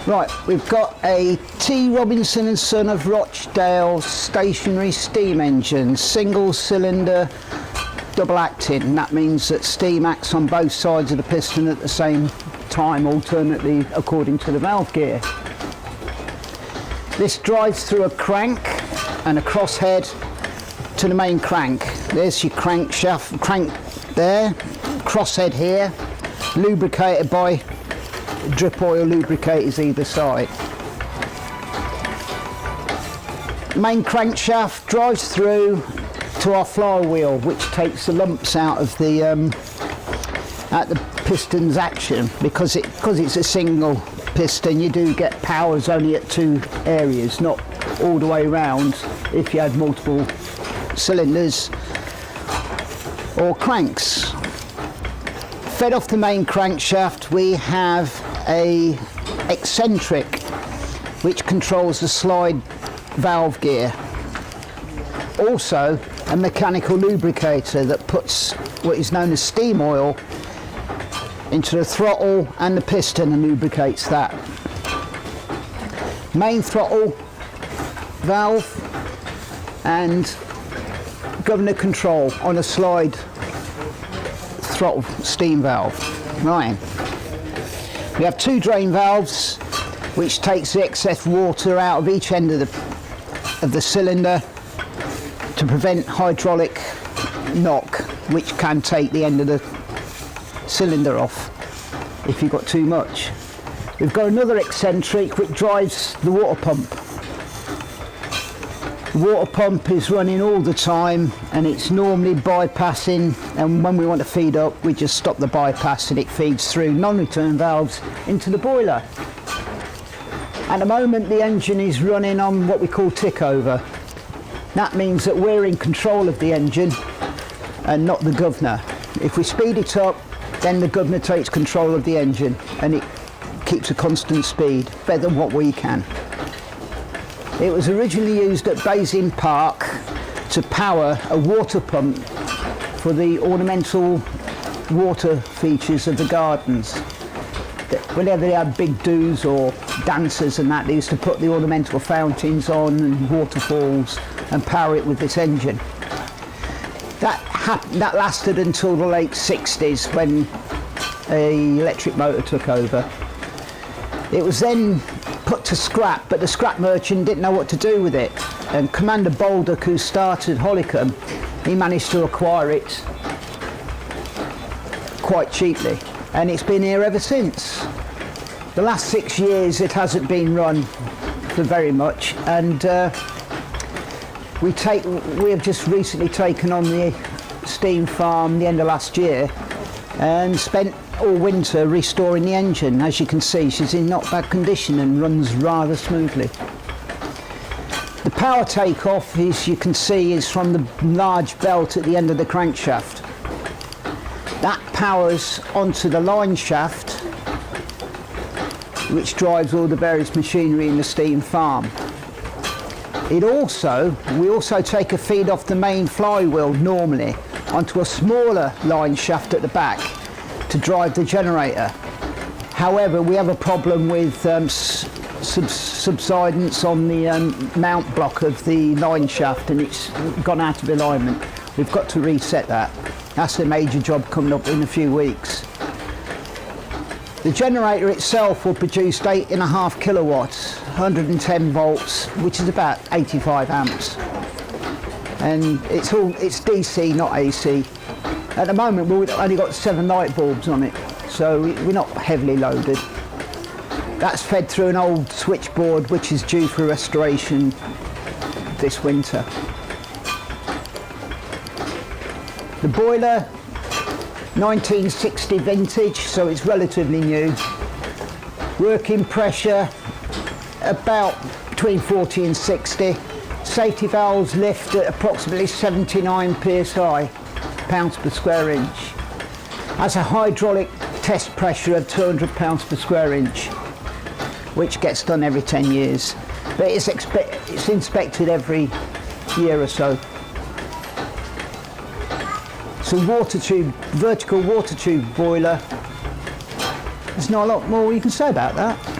Right, we've got a T. Robinson and Son of Rochdale stationary steam engine, single cylinder, double acting. That means that steam acts on both sides of the piston at the same time, alternately according to the valve gear. This drives through a crank and a crosshead to the main crank. There's your crankshaft, crank there, crosshead here, lubricated by drip oil lubricators either side. Main crankshaft drives through to our flywheel, which takes the lumps out of the piston's action. Because it's a single piston, you do get powers only at two areas, not all the way round if you had multiple cylinders or cranks. Fed off the main crankshaft, we have a eccentric which controls the slide valve gear. Also a mechanical lubricator that puts what is known as steam oil into the throttle and the piston and lubricates that. Main throttle valve and governor control on a slide throttle steam valve. Right. We have two drain valves which takes the excess water out of each end of the cylinder to prevent hydraulic knock, which can take the end of the cylinder off if you've got too much. We've got another eccentric which drives the water pump. The water pump is running all the time and it's normally bypassing, and when we want to feed up we just stop the bypass and it feeds through non-return valves into the boiler. At the moment the engine is running on what we call tick over. That means that we're in control of the engine and not the governor. If we speed it up, then the governor takes control of the engine and it keeps a constant speed, better than what we can. It was originally used at Basin Park to power a water pump for the ornamental water features of the gardens. Whenever they had big do's or dances and that, they used to put the ornamental fountains on and waterfalls and power it with this engine. That lasted until the late 60s when an electric motor took over. It was then put to scrap, but the scrap merchant didn't know what to do with it. And Commander Baldock, who started Hollycombe, he managed to acquire it quite cheaply. And it's been here ever since. The last 6 years it hasn't been run for very much, and we have just recently taken on the steam farm the end of last year and spent all winter restoring the engine. As you can see, she's in not bad condition and runs rather smoothly. The power takeoff, as you can see, is from the large belt at the end of the crankshaft. That powers onto the line shaft, which drives all the various machinery in the steam farm. We also take a feed off the main flywheel normally onto a smaller line shaft at the back to drive the generator. However, we have a problem with subsidence on the mount block of the line shaft, and it's gone out of alignment. We've got to reset that. That's a major job coming up in a few weeks. The generator itself will produce 8.5 kilowatts, 110 volts, which is about 85 amps. And it's DC, not AC. At the moment we've only got 7 light bulbs on it, so we're not heavily loaded. That's fed through an old switchboard which is due for restoration this winter. The boiler, 1960 vintage, so it's relatively new. Working pressure about between 40 and 60. Safety valves lift at approximately 79 psi, pounds per square inch. Has a hydraulic test pressure of 200 pounds per square inch, which gets done every 10 years. But it's inspected every year or so. It's a water tube, vertical water tube boiler. There's not a lot more you can say about that.